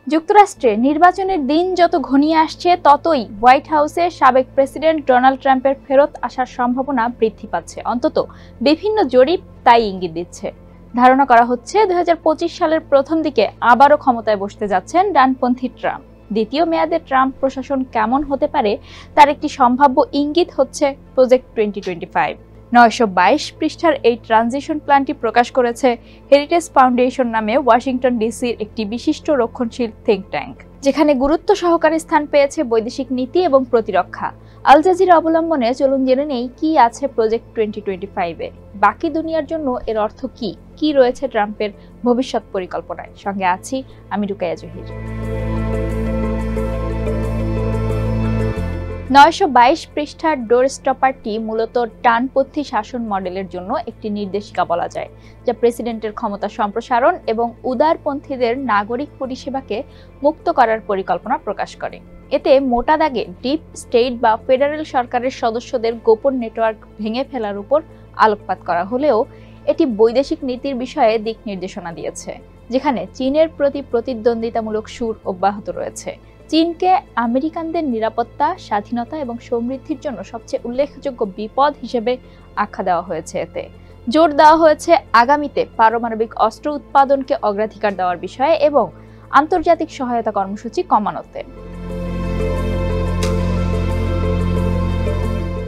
যুক্তরাষ্ট্রে নির্বাচনের দিন যত ঘনিয়ে আসছে ততই হোয়াইট হাউসে সাবেক প্রেসিডেন্ট ডোনাল্ড ট্রাম্পের ফেরত আসার সম্ভাবনা বৃদ্ধি পাচ্ছে। অন্তত বিভিন্ন জরিপ তাই ইঙ্গিত দিচ্ছে। ধারণা করা হচ্ছে 2025 সালের প্রথম দিকে আবারও ক্ষমতায় বসতে যাচ্ছেন ডানপন্থী ট্রাম্প। দ্বিতীয় মেয়াদে ট্রাম্প প্রশাসন কেমন হতে পারে তার একটি সম্ভাব্য ইঙ্গিত হচ্ছে প্রজেক্ট 2025। 922 পৃষ্ঠার এই ট্রানজিশন প্ল্যানটি প্রকাশ করেছে হেরিটেজ ফাউন্ডেশন নামে ওয়াশিংটন ডিসির একটি বিশিষ্ট রক্ষণশীল থিঙ্ক ট্যাঙ্ক, যেখানে গুরুত্ব সহকারে স্থান পেয়েছে বৈদেশিক নীতি এবং প্রতিরক্ষা। আল জাজিরা অবলম্বনে চলুন জেনে নেই কি আছে প্রজেক্ট 2025-এ। বাকি দুনিয়ার জন্য এর অর্থ কি, কি রয়েছে ট্রাম্পের ভবিষ্যৎ পরিকল্পনায়। সঙ্গে আছি আমি রুকাইয়া জহির। 922 পৃষ্ঠার ডোর স্টপারটি মূলত ডানপন্থী শাসন মডেলের জন্য একটি নির্দেশিকা বলা যায়, যা প্রেসিডেন্টের ক্ষমতা সম্প্রসারণ এবং উদারপন্থীদের নাগরিক পরিষেবাকে মুক্ত করার পরিকল্পনা প্রকাশ করে। এতে মোটা দাগে ডিপ স্টেট বা ফেডারেল সরকারের সদস্যদের গোপন নেটওয়ার্ক ভেঙে ফেলার উপর আলোকপাত করা হলেও এটি বৈদেশিক নীতির বিষয়ে দিক নির্দেশনা দিয়েছে, যেখানে চীনের প্রতি প্রতিদ্বন্দ্বিতামূলক সুর অব্যাহত রয়েছে। চীনকে আমেরিকানদের নিরাপত্তা, স্বাধীনতা এবং সমৃদ্ধির জন্য সবচেয়ে উল্লেখযোগ্য বিপদ হিসেবে আখ্যা দেওয়া হয়েছে। এতে জোর দেওয়া হয়েছে আগামীতে পারমাণবিক অস্ত্র উৎপাদনকে অগ্রাধিকার দেওয়ার বিষয়ে এবং আন্তর্জাতিক সহায়তা কর্মসূচি কমানোতে।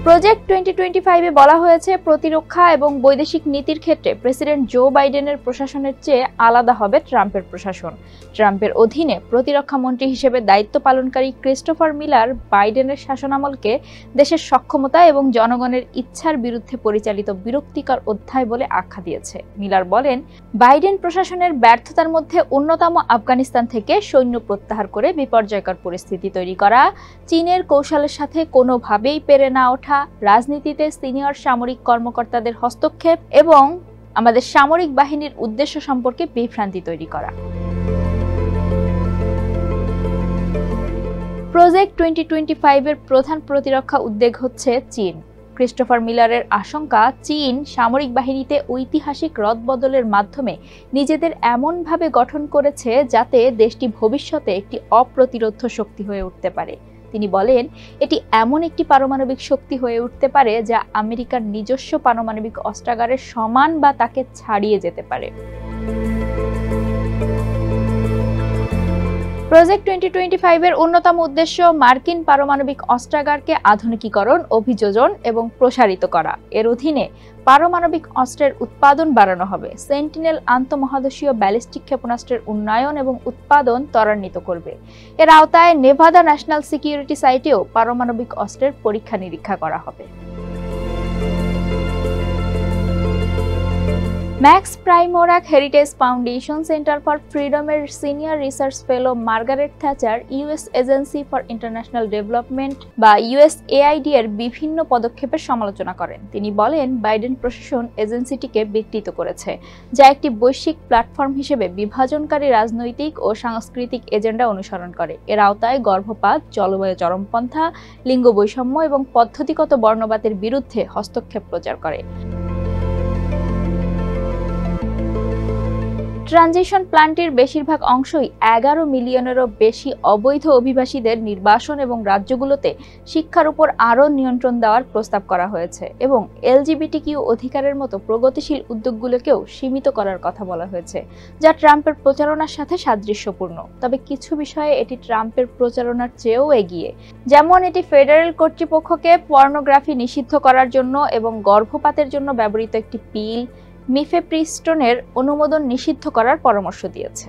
প্রজেক্ট 2025-এ বলা হয়েছে প্রতিরক্ষা এবং বৈদেশিক নীতির ক্ষেত্রে প্রেসিডেন্ট জো বাইডেনের প্রশাসনের চেয়ে আলাদা হবে ট্রাম্পের প্রশাসন। ট্রাম্পের অধীনে প্রতিরক্ষা মন্ত্রী হিসেবে দায়িত্ব পালনকারী ক্রিস্টোফার মিলার বাইডেনের শাসনামলকে দেশের সক্ষমতা এবং জনগণের ইচ্ছার বিরুদ্ধে পরিচালিত বিরক্তিকর অধ্যায় বলে আখ্যা দিয়েছে। মিলার বলেন, বাইডেন প্রশাসনের ব্যর্থতার মধ্যে অন্যতম আফগানিস্তান থেকে সৈন্য প্রত্যাহার করে বিপর্যয়কর পরিস্থিতি তৈরি করা, চীনের কৌশলের সাথে কোনোভাবেই পেরে না ওঠা, রাজনীতিতে সিনিয়র সামরিক কর্মকর্তাদের হস্তক্ষেপ এবং আমাদের সামরিক বাহিনীর উদ্দেশ্য সম্পর্কে বিভ্রান্তি তৈরি করা। প্রজেক্ট 2025-এর প্রধান প্রতিরক্ষা উদ্বেগ হচ্ছে চীন। ক্রিস্টোফার মিলারের আশঙ্কা, চীন সামরিক বাহিনীতে ঐতিহাসিক রদবদলের মাধ্যমে নিজেদের এমনভাবে গঠন করেছে যাতে দেশটি ভবিষ্যতে একটি অপ্রতিরোধ্য শক্তি হয়ে উঠতে পারে। তিনি বলেন, এটি এমন একটি পারমাণবিক শক্তি হয়ে উঠতে পারে যা আমেরিকার নিজস্ব পারমাণবিক অস্ত্রাগারের সমান বা তাকে ছাড়িয়ে যেতে পারে। প্রজেক্ট 2025-এর অন্যতম উদ্দেশ্য মার্কিন পারমাণবিক অস্ত্রাগারকে আধুনিকীকরণ, অভিযোজন এবং প্রসারিত করা। এর অধীনে পারমাণবিক অস্ত্রের উৎপাদন বাড়ানো হবে। সেন্টিনেল আন্তঃমহাদেশীয় ব্যালিস্টিক ক্ষেপণাস্ত্রের উন্নয়ন এবং উৎপাদন ত্বরান্বিত করবে। এর আওতায় নেভাদা ন্যাশনাল সিকিউরিটি সাইটেও পারমাণবিক অস্ত্রের পরীক্ষা নিরীক্ষা করা হবে। Max Primorac heritage foundation center for ফ্রিডমের senior research fellow Margaret Thatcher US agency for international development বা USAID এর বিভিন্ন পদক্ষেপের সমালোচনা করেন। তিনি বলেন, বাইডেন প্রশাসন এজেন্সিটিকে বিকৃত করেছে, যা একটি বৈশ্বিক প্ল্যাটফর্ম হিসেবে বিভাজনকারী রাজনৈতিক ও সাংস্কৃতিক এজেন্ডা অনুসরণ করে। এর আওতায় গর্ভপাত, জলবায়ু চরমপন্থা, লিঙ্গ বৈষম্য এবং পদ্ধতিগত বর্ণবাদের বিরুদ্ধে হস্তক্ষেপ প্রচার করে। ট্রানজিশন প্ল্যানটির বেশিরভাগ অংশই 11 মিলিয়নেরও বেশি অবৈধ অভিবাসীদের নির্বাসন এবং রাজ্যগুলোতে শিক্ষার উপর আরও নিয়ন্ত্রণ দেওয়ার প্রস্তাব করা হয়েছে এবং LGBTQ অধিকারের মতো প্রগতিশীল উদ্যোগগুলোকেও সীমিত করার কথা বলা হয়েছে, যা ট্রাম্পের প্রচারণার সাথে সাদৃশ্যপূর্ণ। তবে কিছু বিষয়ে এটি ট্রাম্পের প্রচারণার চেয়েও এগিয়ে, যেমন এটি ফেডারেল কর্তৃপক্ষকে পর্নোগ্রাফি নিষিদ্ধ করার জন্য এবং গর্ভপাতের জন্য ব্যবহৃত একটি পিল মিফেপ্রিস্টোনের অনুমোদন নিষিদ্ধ করার পরামর্শ দিয়েছে।